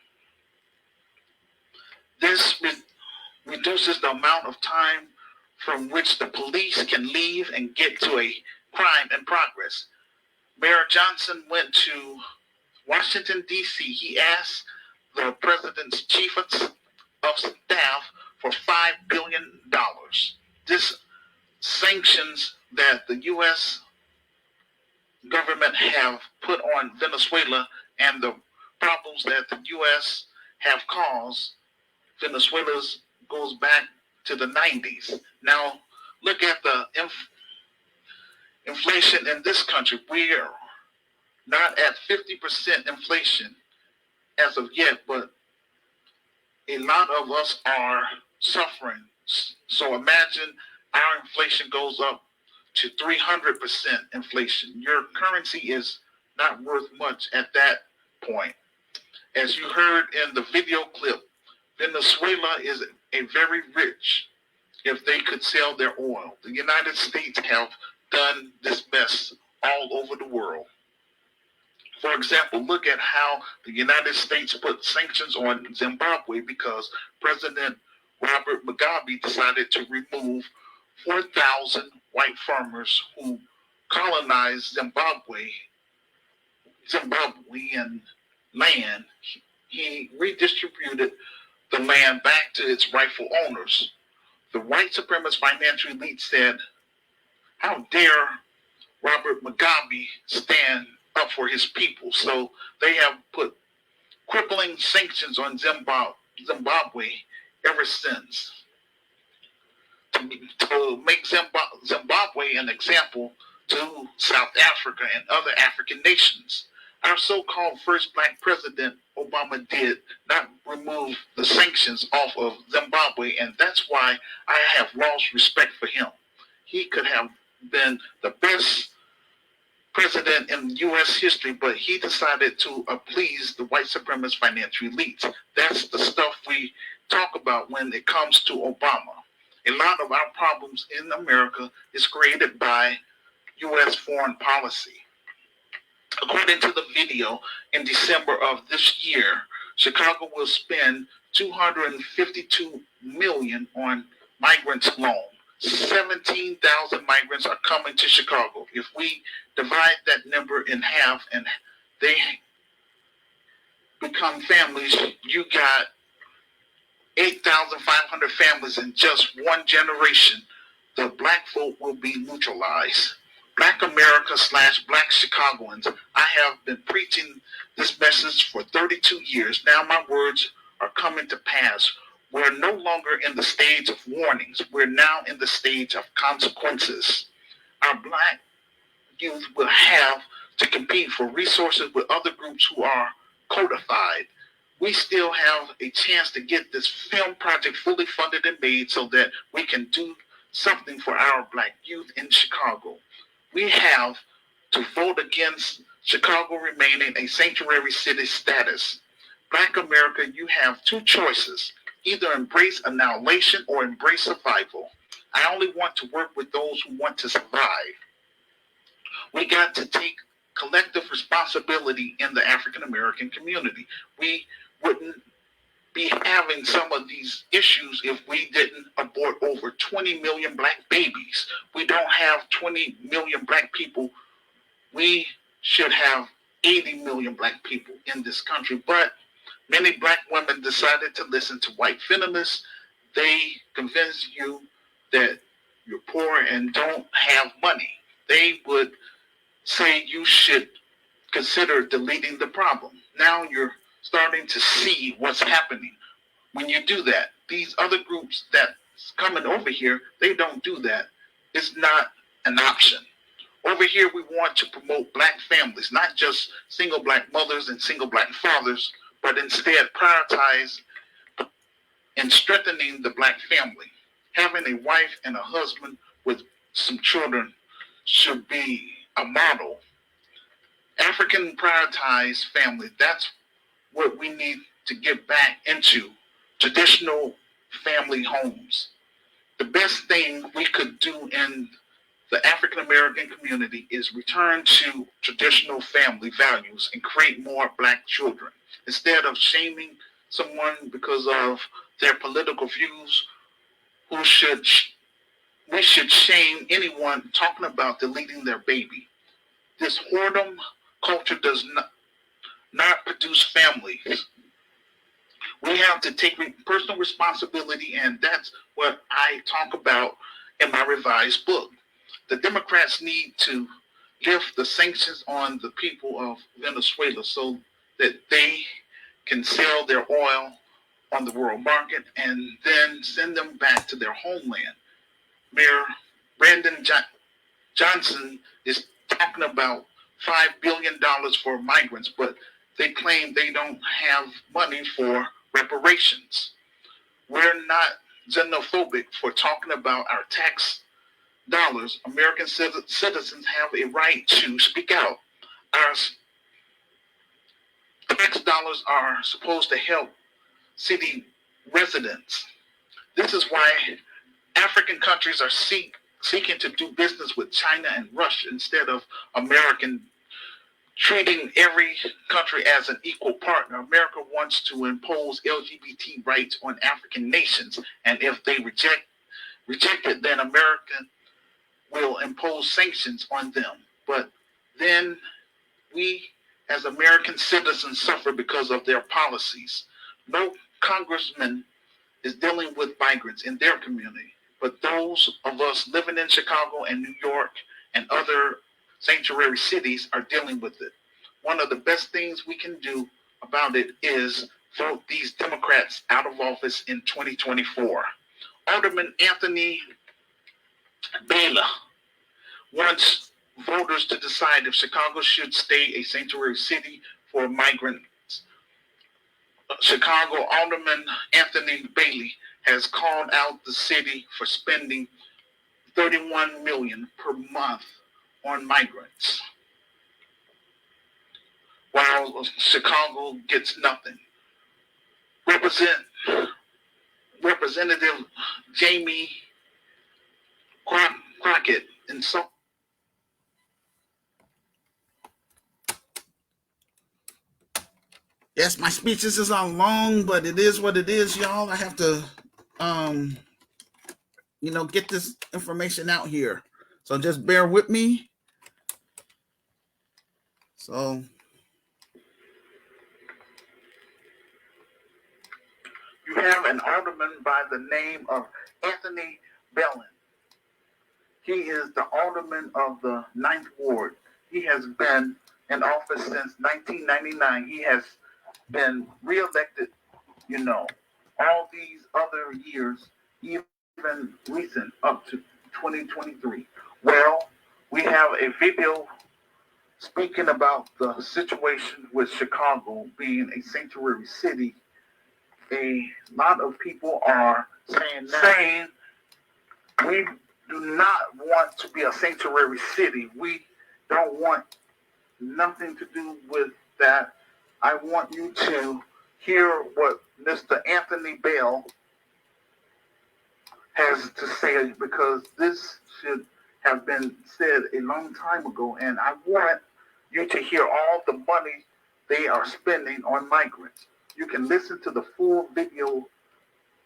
This reduces the amount of time from which the police can leave and get to a crime in progress. Mayor Johnson went to Washington, D.C. He asked the president's chief of staff for $5 billion. This sanctions that the U.S. government have put on Venezuela and the problems that the U.S. have caused Venezuela goes back to the 90s. Now, look at the inflation in this country. We are not at 50% inflation as of yet, but a lot of us are suffering. So imagine our inflation goes up to 300% inflation. Your currency is not worth much at that point. As you heard in the video clip, Venezuela is a very rich if they could sell their oil. The United States have done this mess all over the world. For example, look at how the United States put sanctions on Zimbabwe because President Robert Mugabe decided to remove 4,000 white farmers who colonized Zimbabwean land. He redistributed the land back to its rightful owners. The white supremacist financial elite said, how dare Robert Mugabe stand up for his people? So they have put crippling sanctions on Zimbabwe ever since to make Zimbabwe an example to South Africa and other African nations. Our so-called first black president, Obama, did not remove the sanctions off of Zimbabwe, and that's why I have lost respect for him. He could have been the best president in U.S. history, but he decided to please the white supremacist financial elites. That's the stuff we talk about when it comes to Obama. A lot of our problems in America is created by U.S. foreign policy. According to the video, in December of this year, Chicago will spend $252 million on migrants alone. 17,000 migrants are coming to Chicago. If we divide that number in half and they become families, you got 8,500 families in just one generation. The black vote will be neutralized. Black America / Black Chicagoans. I have been preaching this message for 32 years. Now my words are coming to pass. We're no longer in the stage of warnings. We're now in the stage of consequences. Our black youth will have to compete for resources with other groups who are codified. We still have a chance to get this film project fully funded and made so that we can do something for our black youth in Chicago. We have to vote against Chicago remaining a sanctuary city status. Black America, you have two choices. Either embrace annihilation or embrace survival. I only want to work with those who want to survive. We got to take collective responsibility in the African American community. We wouldn't be having some of these issues if we didn't abort over 20 million black babies. We don't have 20 million black people. We should have 80 million black people in this country. But Many black women decided to listen to white feminists. They convince you that you're poor and don't have money. They would say you should consider deleting the problem. Now you're starting to see what's happening when you do that. These other groups that's coming over here, they don't do that. It's not an option. Over here, we want to promote black families, not just single black mothers and single black fathers, but instead prioritize in strengthening the black family. Having a wife and a husband with some children should be a model. African prioritized family, that's what we need to get back into traditional family homes. The best thing we could do in the African American community is return to traditional family values and create more black children. Instead of shaming someone because of their political views, who should we should shame anyone talking about deleting their baby. This whoredom culture does not produce families. We have to take personal responsibility, and that's what I talk about in my revised book. The Democrats need to lift the sanctions on the people of Venezuela so that they can sell their oil on the world market and then send them back to their homeland. Mayor Brandon Johnson is talking about $5 billion for migrants, but they claim they don't have money for reparations. We're not xenophobic for talking about our tax dollars. American citizens have a right to speak out. Our tax dollars are supposed to help city residents. This is why African countries are seeking to do business with China and Russia instead of American, treating every country as an equal partner. America wants to impose LGBT rights on African nations, and if they reject it, then America will impose sanctions on them. But then we, as American citizens, suffer because of their policies. No congressman is dealing with migrants in their community, but those of us living in Chicago and New York and other sanctuary cities are dealing with it. One of the best things we can do about it is vote these Democrats out of office in 2024. Alderman Anthony Baylor wants voters to decide if Chicago should stay a sanctuary city for migrants. Chicago Alderman Anthony Bailey has called out the city for spending $31 million per month on migrants, while Chicago gets nothing. Representative Jamie Crockett in so. Yes, my speeches is on long, but it is what it is, y'all. I have to, get this information out here. So just bear with me. So you have an alderman by the name of Anthony Bellin. He is the alderman of the 9th Ward. He has been in office since 1999. He has been reelected, all these other years, even recent up to 2023. Well, we have a video speaking about the situation with Chicago being a sanctuary city. A lot of people are saying we do not want to be a sanctuary city. We don't want nothing to do with that. I want you to hear what Mr. Anthony Bell has to say, because this should have been said a long time ago, and I want you to hear all the money they are spending on migrants. You can listen to the full video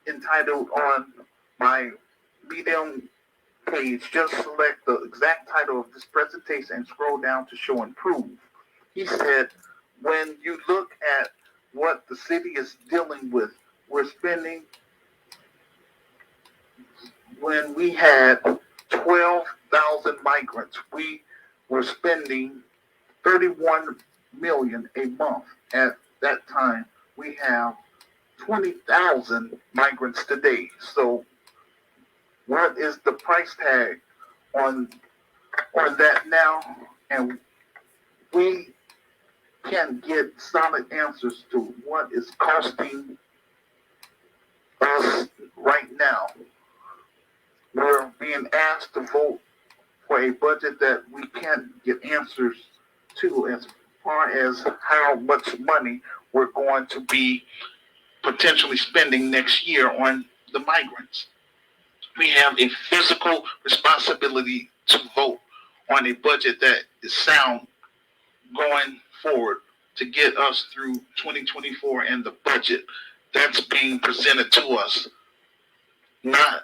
entitled on my Medium page. Just select the exact title of this presentation and scroll down to show and prove. He said, when you look at what the city is dealing with. We're spending, when we had 12,000 migrants, we were spending 31 million a month. At that time, we have 20,000 migrants today. So what is the price tag on that now? And we can get solid answers to what is costing us right now. We're being asked to vote for a budget that we can't get answers to as far as how much money we're going to be potentially spending next year on the migrants. We have a physical responsibility to vote on a budget that is sound going forward to get us through 2024 and the budget that's being presented to us, not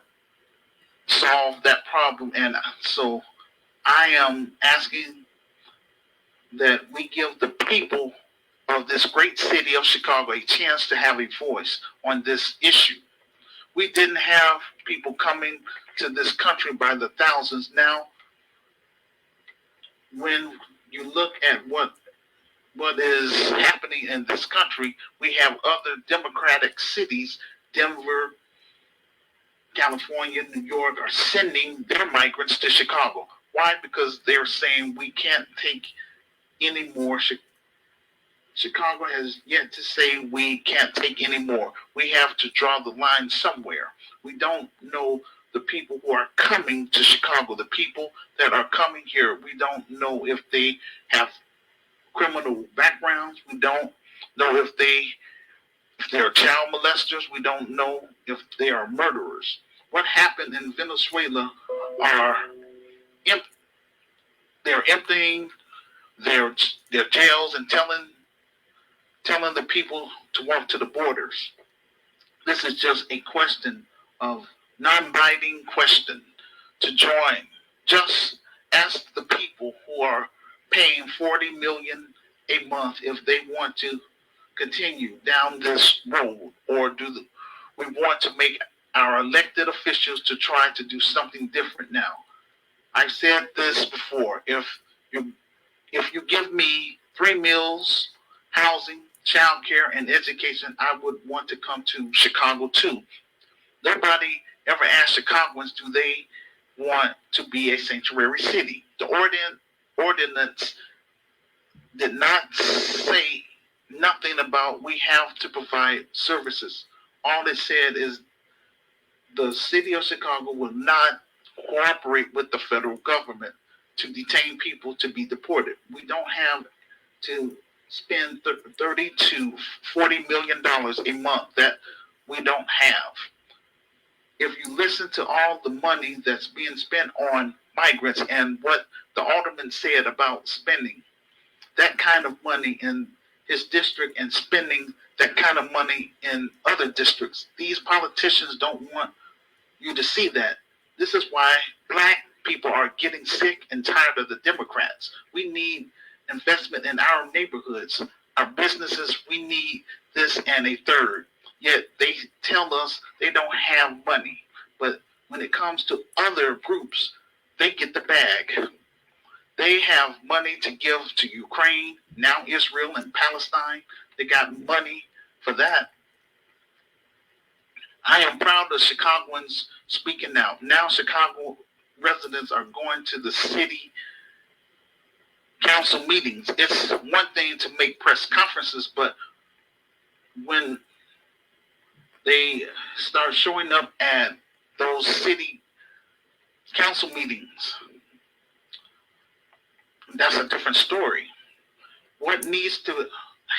solve that problem. And so I am asking that we give the people of this great city of Chicago a chance to have a voice on this issue. We didn't have people coming to this country by the thousands. Now, when you look at what is happening in this country, we have other democratic cities, Denver, California, New York, are sending their migrants to Chicago. Why? Because they're saying we can't take any more. Chicago has yet to say we can't take any more. We have to draw the line somewhere. We don't know the people who are coming to Chicago, the people that are coming here. We don't know if they have criminal backgrounds. We don't know if they're child molesters. We don't know if they are murderers. What happened in Venezuela are they're emptying their jails and telling the people to walk to the borders. This is just a question of non-binding question to join. Just ask the people who are paying $40 million a month if they want to continue down this road, or we want to make our elected officials to try to do something different now. I've said this before. If you give me 3 meals, housing, child care, and education, I would want to come to Chicago too. Nobody ever asked Chicagoans, do they want to be a sanctuary city? The ordinance did not say nothing about we have to provide services. All it said is the city of Chicago will not cooperate with the federal government to detain people to be deported. We don't have to spend $30 to $40 million a month that we don't have. If you listen to all the money that's being spent on migrants and what the alderman said about spending that kind of money in his district and spending that kind of money in other districts, these politicians don't want you to see that. This is why black people are getting sick and tired of the Democrats. We need investment in our neighborhoods, our businesses. We need this and a third. Yet they tell us they don't have money. But when it comes to other groups, they get the bag. They have money to give to Ukraine, now Israel and Palestine. They got money for that. I am proud of Chicagoans speaking now. Now Chicago residents are going to the city council meetings. It's one thing to make press conferences, but when they start showing up at those city council meetings, that's a different story. What needs to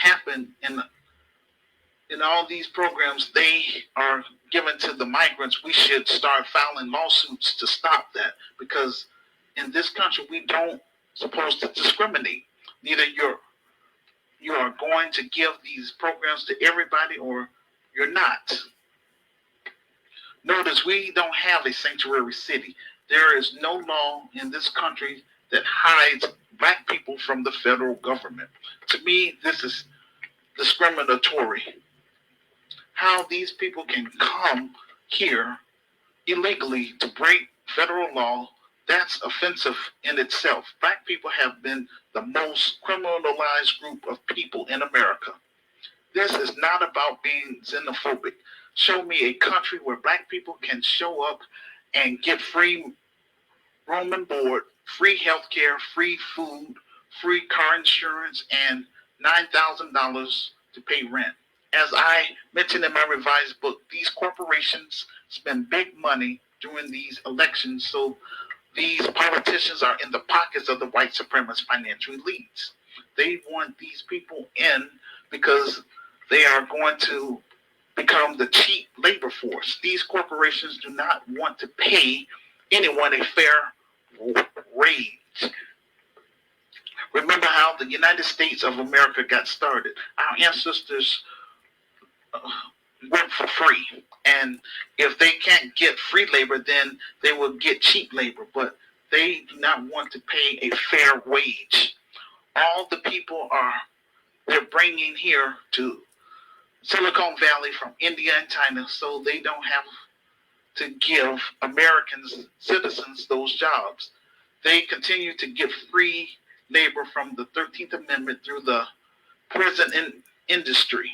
happen in all these programs they are given to the migrants, we should start filing lawsuits to stop that, because in this country we don't supposed to discriminate. Neither you are going to give these programs to everybody or you're not. Notice we don't have a sanctuary city. There is no law in this country that hides black people from the federal government. To me, this is discriminatory. How these people can come here illegally to break federal law, that's offensive in itself. Black people have been the most criminalized group of people in America. This is not about being xenophobic. Show me a country where black people can show up and get free room and board, free health care, free food, free car insurance, and $9,000 to pay rent. As I mentioned in my revised book, these corporations spend big money during these elections, so these politicians are in the pockets of the white supremacist financial elites. They want these people in because they are going to become the cheap labor force. These corporations do not want to pay anyone a fair wage. Remember how the United States of America got started. Our ancestors work for free. And if they can't get free labor, then they will get cheap labor. But they do not want to pay a fair wage. All the people they're bringing here to Silicon Valley from India and China, so they don't have to give Americans, citizens, those jobs. They continue to get free labor from the 13th Amendment through the prison industry.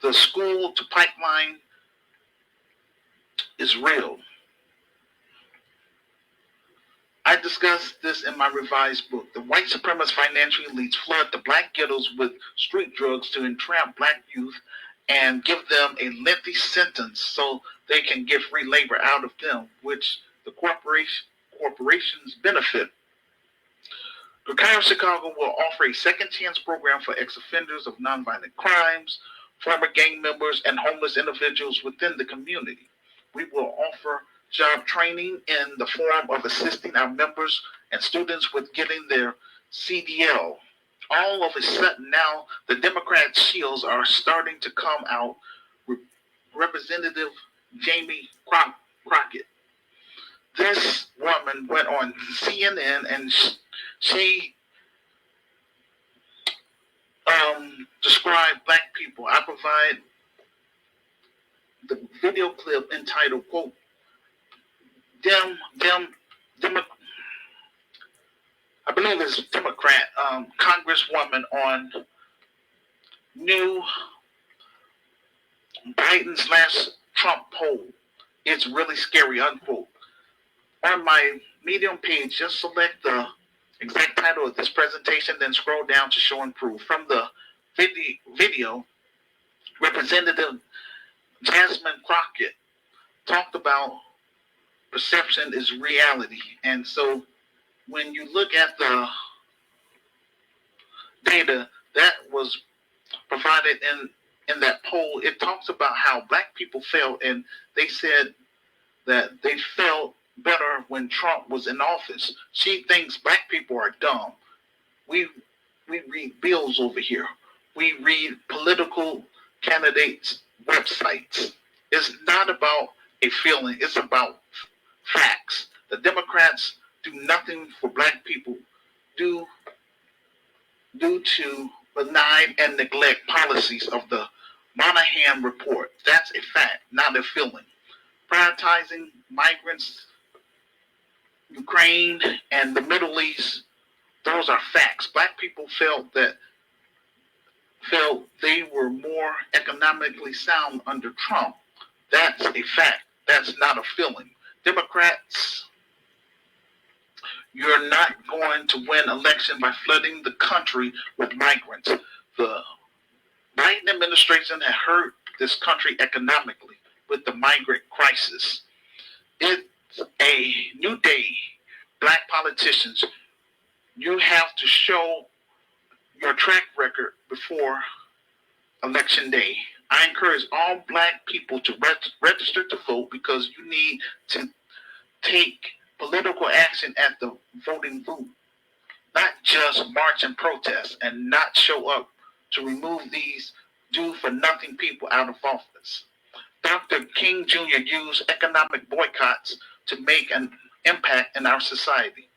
The school to pipeline is real. I discussed this in my revised book. The white supremacist financial elites flood the black ghettos with street drugs to entrap black youth and give them a lengthy sentence so they can get free labor out of them, which the corporations benefit. GRCAM Chicago will offer a second chance program for ex-offenders of nonviolent crimes, former gang members, and homeless individuals within the community. We will offer job training in the form of assisting our members and students with getting their CDL. All of a sudden now, the Democrat shields are starting to come out. Representative Jamie Crockett. This woman went on CNN and she described black people. I provide the video clip entitled, quote, I believe it's Democrat Congresswoman on new Biden/Trump poll. It's really scary, unquote. On my Medium page, just select the exact title of this presentation, then scroll down to show and prove. From the video, Representative Jasmine Crockett talked about perception is reality. And so when you look at the data that was provided in that poll, it talks about how black people felt, and they said that they felt better when Trump was in office. She thinks black people are dumb. We read bills over here. We read political candidates' websites. It's not about a feeling. It's about facts. The Democrats do nothing for black people due to benign and neglect policies of the Monahan report. That's a fact, not a feeling. Prioritizing migrants, Ukraine, and the Middle East, those are facts. Black people felt they were more economically sound under Trump. That's a fact. That's not a feeling. Democrats, you're not going to win election by flooding the country with migrants. The Biden administration has hurt this country economically with the migrant crisis. It's a new day. Black politicians, you have to show your track record before election day. I encourage all black people to register to vote because you need to take political action at the voting booth, not just march and protest and not show up to remove these do-for-nothing people out of office. Dr. King Jr. used economic boycotts to make an impact in our society.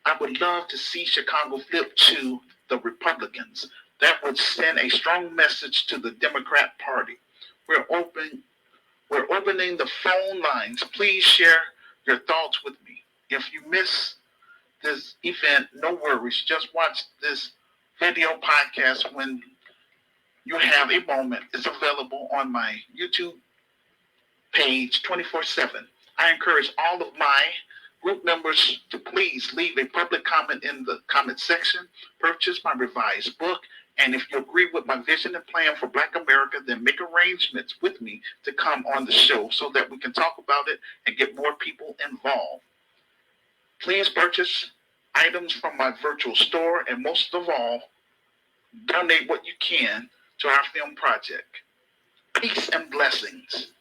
I would love to see Chicago flip to the Republicans. that would send a strong message to the Democrat Party. We're opening the phone lines. Please share your thoughts with me. If you miss this event, no worries. Just watch this video podcast when you have a moment. It's available on my YouTube page 24/7. I encourage all of my group members to please leave a public comment in the comment section, purchase my revised book, and if you agree with my vision and plan for Black America, then make arrangements with me to come on the show so that we can talk about it and get more people involved. Please purchase items from my virtual store, and most of all, donate what you can to our film project. Peace and blessings.